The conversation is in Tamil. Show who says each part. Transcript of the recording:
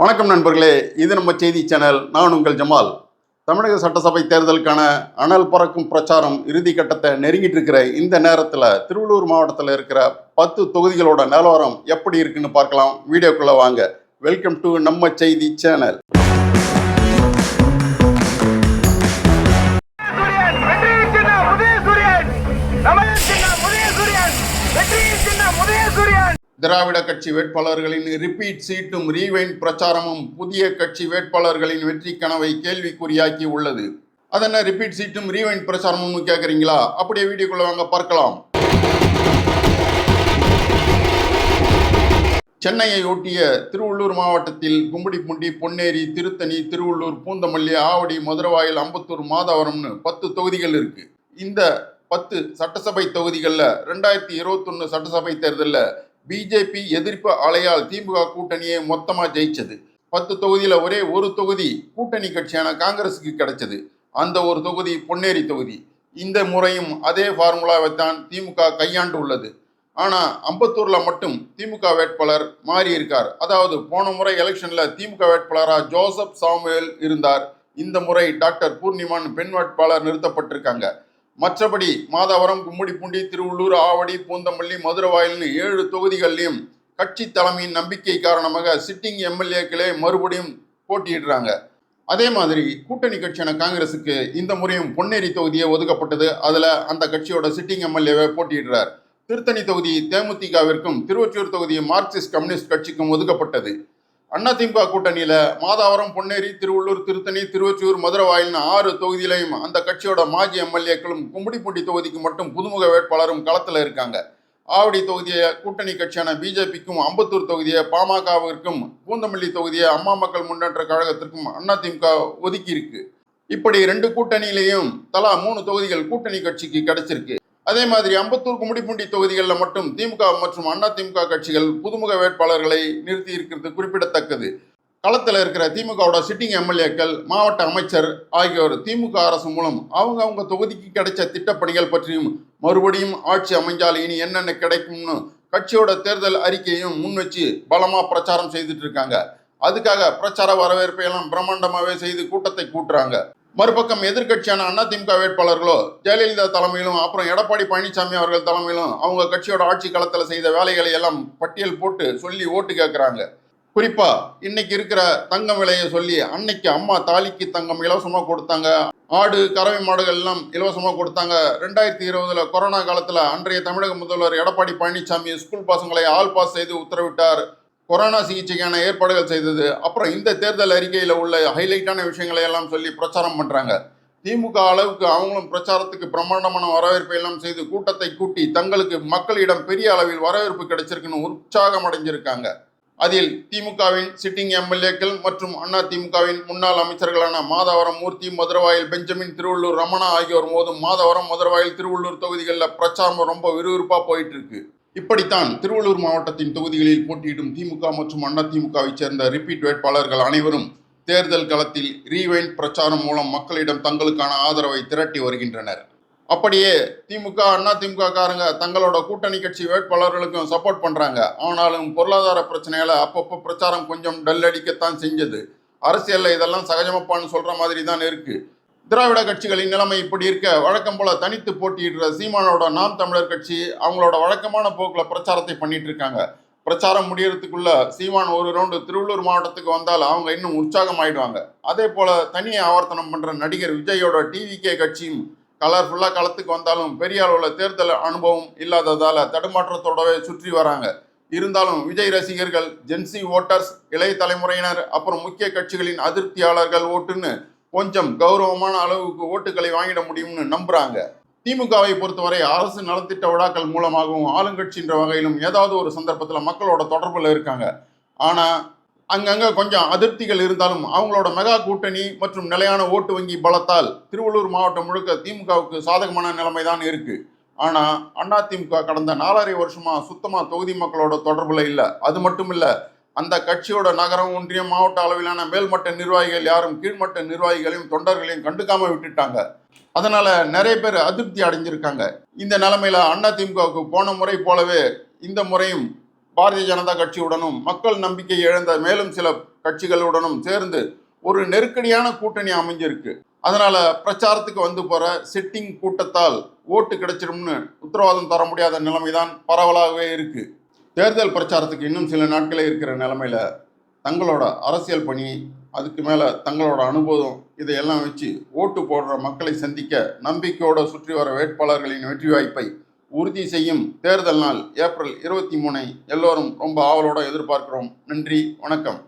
Speaker 1: வணக்கம் நண்பர்களே, இது நம்ம செய்தி சேனல். நான் உங்கள் ஜமால். தமிழக சட்டசபை தேர்தலுக்கான அனல் பறக்கும் பிரச்சாரம் இறுதி கட்டத்தை நெருங்கிட்டு இருக்கிற இந்த நேரத்தில் திருவள்ளூர் மாவட்டத்தில் இருக்கிற 10 தொகுதிகளோட நிலவரம் எப்படி இருக்குன்னு பார்க்கலாம். வீடியோக்குள்ள வாங்க. வெல்கம் டு நம்ம செய்தி சேனல். திராவிட கட்சி வேட்பாளர்களின் ரிப்பீட் சீட்டும் ரீவைண்ட் பிரச்சாரமும் புதிய கட்சி வேட்பாளர்களின் வெற்றி கனவை கேள்விக்குறியாக்கி உள்ளது. அதென்ன ரிப்பீட் சீட்டும் ரீவைண்ட் பிரச்சாரமும் கேட்குறீங்களா? அப்படியே வீடியோக்குள்ள வாங்க பார்க்கலாம். சென்னையை ஒட்டிய திருவள்ளூர் மாவட்டத்தில் கும்மிடிப்பூண்டி, பொன்னேரி, திருத்தணி, திருவள்ளூர், பூந்தமல்லி, ஆவடி, மதுரவாயல், அம்பத்தூர், மாதவரம்னு 10 தொகுதிகள் இருக்கு. இந்த 10 சட்டசபை தொகுதிகளில் 2021 சட்டசபை தேர்தலில் பிஜேபி எதிர்ப்பு அலையால் திமுக கூட்டணியை மொத்தமாக ஜெயிச்சது. 10 தொகுதியில் ஒரே ஒரு தொகுதி கூட்டணி கட்சியான காங்கிரஸுக்கு கிடைச்சது. அந்த ஒரு தொகுதி பொன்னேரி தொகுதி. இந்த முறையும் அதே ஃபார்முலாவைத்தான் திமுக கையாண்டு உள்ளது. ஆனால் அம்பத்தூரில் மட்டும் திமுக வேட்பாளர் மாறி இருக்கார். அதாவது போன முறை எலெக்ஷனில் திமுக வேட்பாளராக ஜோசப் சாமுவேல் இருந்தார். இந்த முறை டாக்டர் பூர்ணிமான் பெண் வேட்பாளர் நிறுத்தப்பட்டிருக்காங்க. மற்றபடி மாதவரம், கும்மிடிப்பூண்டி, திருவள்ளூர், ஆவடி, பூந்தமல்லி, மதுரவாயல்னு 7 தொகுதிகளிலும் கட்சி தலைமையின் நம்பிக்கை காரணமாக சிட்டிங் எம்எல்ஏக்களே மறுபடியும் போட்டியிடுறாங்க. அதே மாதிரி கூட்டணி கட்சியான காங்கிரஸுக்கு இந்த முறையும் பொன்னேரி தொகுதியே ஒதுக்கப்பட்டது. அதில் அந்த கட்சியோட சிட்டிங் எம்எல்ஏவை போட்டியிடுறார். திருத்தணி தொகுதி தேமுதிகவிற்கும், திருவொற்றியூர் தொகுதி மார்க்சிஸ்ட் கம்யூனிஸ்ட் கட்சிக்கும் ஒதுக்கப்பட்டது. அதிமுக கூட்டணியில் மாதாவரம், பொன்னேரி, திருவள்ளூர், திருத்தணி, திருவொற்றியூர், மதுரவாயல்னு 6 தொகுதியிலையும் அந்த கட்சியோட மாஜி எம்எல்ஏக்களும், கும்மிடிப்பூண்டி தொகுதிக்கு மட்டும் புதுமுக வேட்பாளரும் களத்தில் இருக்காங்க. ஆவடி தொகுதியை கூட்டணி கட்சியான பிஜேபிக்கும், அம்பத்தூர் தொகுதியை பாமகவிற்கும், பூந்தமல்லி தொகுதியை அம்மா மக்கள் முன்னேற்ற கழகத்திற்கும் அதிமுக ஒதுக்கி இருக்கு. இப்படி 2 கூட்டணியிலையும் தலா 3 தொகுதிகள் கூட்டணி கட்சிக்கு கிடைச்சிருக்கு. அதே மாதிரி அம்பத்தூர், கும்மிடிப்பூண்டி தொகுதிகளில் மட்டும் திமுக மற்றும் அதிமுக கட்சிகள் புதுமுக வேட்பாளர்களை நிறுத்தி இருக்கிறது குறிப்பிடத்தக்கது. களத்தில் இருக்கிற திமுகவோட சிட்டிங் எம்எல்ஏக்கள், மாவட்ட அமைச்சர் ஆகியோர் திமுக அரசு மூலம் அவங்க தொகுதிக்கு கிடைச்ச திட்டப்பணிகள் பற்றியும், மறுபடியும் ஆட்சி அமைஞ்சால் இனி என்னென்ன கிடைக்கும்னு கட்சியோட தேர்தல் அறிக்கையும் முன் வச்சு பலமாக பிரச்சாரம் செய்துட்டு இருக்காங்க. அதுக்காக பிரச்சார வரவேற்பையெல்லாம் பிரம்மாண்டமாகவே செய்து கூட்டத்தை கூட்டுறாங்க. மறுபக்கம் எதிர்கட்சியான அதிமுக வேட்பாளர்களோ ஜெயலலிதா தலைமையிலும், அப்புறம் எடப்பாடி பழனிசாமி அவர்கள் தலைமையிலும் அவங்க கட்சியோட ஆட்சி களத்தில் செய்த வேலைகளை எல்லாம் பட்டியல் போட்டு சொல்லி ஓட்டு கேட்குறாங்க. குறிப்பா இன்னைக்கு இருக்கிற தங்கம் விலையை சொல்லி, அன்னைக்கு அம்மா தாலிக்கு தங்கம் இலவசமாக கொடுத்தாங்க, ஆடு கறவை மாடுகள் எல்லாம் இலவசமாக கொடுத்தாங்க. 2020 கொரோனா காலத்தில் அன்றைய தமிழக முதல்வர் எடப்பாடி பழனிசாமி ஸ்கூல் பசங்களை ஆல் பாஸ் செய்து உத்தரவிட்டார். கொரோனா சிகிச்சைக்கான ஏற்பாடுகள் செய்தது. அப்புறம் இந்த தேர்தல் அறிக்கையில் உள்ள ஹைலைட்டான விஷயங்களை எல்லாம் சொல்லி பிரச்சாரம் பண்ணுறாங்க. திமுக அளவுக்கு அவங்களும் பிரச்சாரத்துக்கு பிரம்மாண்டமான வரவேற்பை எல்லாம் செய்து கூட்டத்தை கூட்டி தங்களுக்கு மக்களிடம் பெரிய அளவில் வரவேற்பு கிடைச்சிருக்குன்னு உற்சாகம் அடைஞ்சிருக்காங்க. அதில் திமுகவின் சிட்டிங் எம்எல்ஏக்கள் மற்றும் அதிமுகவின் முன்னாள் அமைச்சர்களான மாதவரம் மூர்த்தி, மதுரவாயல் பெஞ்சமின், திருவள்ளூர் ரமணா ஆகியோர் மோதும் மாதவரம், மதுரவாயல், திருவள்ளூர் தொகுதிகளில் பிரச்சாரம் ரொம்ப விறுவிறுப்பாக போயிட்டு இருக்கு. இப்படித்தான் திருவள்ளூர் மாவட்டத்தின் தொகுதிகளில் போட்டியிடும் திமுக மற்றும் அதிமுகவை சேர்ந்த ரிப்பீட் வேட்பாளர்கள் அனைவரும் தேர்தல் களத்தில் ரீவைண்ட் பிரச்சாரம் மூலம் மக்களிடம் தங்களுக்கான ஆதரவை திரட்டி வருகின்றனர். அப்படியே திமுக, அதிமுக காரங்க தங்களோட கூட்டணி கட்சி வேட்பாளர்களுக்கும் சப்போர்ட் பண்றாங்க. ஆனாலும் பொருளாதார பிரச்சனையால அப்பப்போ பிரச்சாரம் கொஞ்சம் டல் அடிக்கத்தான் செஞ்சது. அரசியல்ல இதெல்லாம் சகஜமப்பான்னு சொல்ற மாதிரி தான் இருக்கு. திராவிட கட்சிகளின் நிலைமை இப்படி இருக்க, வழக்கம் போல தனித்து போட்டியிடுற சீமானோட நாம் தமிழர் கட்சி அவங்களோட வழக்கமான போக்கில் பிரச்சாரத்தை பண்ணிட்டு இருக்காங்க. பிரச்சாரம் முடியறதுக்குள்ள சீமான் ஒரு ரவுண்டு திருவள்ளூர் மாவட்டத்துக்கு வந்தால் அவங்க இன்னும் உற்சாகம் ஆயிடுவாங்க. அதே போல தனியை ஆவர்த்தனம் பண்ற நடிகர் விஜயோட டிவிகே கட்சியும் கலர்ஃபுல்லாக களத்துக்கு வந்தாலும் பெரிய அளவில் தேர்தல் அனுபவம் இல்லாததால தடுமாற்றத்தோடவே சுற்றி வராங்க. இருந்தாலும் விஜய் ரசிகர்கள், ஜென்சி ஓட்டர்ஸ், இளைய தலைமுறையினர், அப்புறம் முக்கிய கட்சிகளின் அதிருப்தியாளர்கள் ஓட்டுன்னு கொஞ்சம் கௌரவமான அளவுக்கு ஓட்டுகளை வாங்கிட முடியும்னு நம்புறாங்க. திமுகவை பொறுத்தவரை அரசு நலத்திட்ட விழாக்கள் மூலமாகவும் ஆளுங்கட்சின்ற வகையிலும் ஏதாவது ஒரு சந்தர்ப்பத்தில் மக்களோட தொடர்பில் இருக்காங்க. ஆனால் அங்கங்கே கொஞ்சம் அதிருப்திகள் இருந்தாலும் அவங்களோட மெகா கூட்டணி மற்றும் நிலையான ஓட்டு வங்கி பலத்தால் திருவள்ளூர் மாவட்டம் முழுக்க திமுகவுக்கு சாதகமான நிலைமை தான் இருக்கு. ஆனால் அதிமுக கடந்த 4.5 வருஷமா சுத்தமாக தொகுதி மக்களோட தொடர்பில் இல்லை. அது மட்டும் இல்லை, அந்த கட்சியோட நகரம், ஒன்றியம், மாவட்ட அளவிலான மேல்மட்ட நிர்வாகிகள் யாரும் கீழ்மட்ட நிர்வாகிகளையும் தொண்டர்களையும் கண்டுக்காம விட்டுட்டாங்க. அதனால நிறைய பேர் அதிருப்தி அடைஞ்சிருக்காங்க. இந்த நிலைமையில அதிமுகவுக்கு போன முறை போலவே இந்த முறையும் பாரதிய ஜனதா கட்சியுடனும் மக்கள் நம்பிக்கை இழந்த மேலும் சில கட்சிகளுடனும் சேர்ந்து ஒரு நெருக்கடியான கூட்டணி அமைஞ்சிருக்கு. அதனால பிரச்சாரத்துக்கு வந்து போற செட்டிங் கூட்டத்தால் ஓட்டு கிடைச்சிடும்னு உத்தரவாதம் தர முடியாத நிலைமைதான் பரவலாகவே இருக்கு. தேர்தல் பிரச்சாரத்துக்கு இன்னும் சில நாட்களே இருக்கிற நிலைமையில தங்களோட அரசியல் பணி, அதுக்கு மேல தங்களோட அனுபவம், இதையெல்லாம் வச்சு ஓட்டு போடுற மக்களை சந்திக்க நம்பிக்கையோட சுற்றி வர வேட்பாளர்களின் வெற்றி வாய்ப்பை உறுதி செய்யும் தேர்தல் நாள் ஏப்ரல் 23 எல்லோரும் ரொம்ப ஆவலோட எதிர்பார்க்கிறோம். நன்றி, வணக்கம்.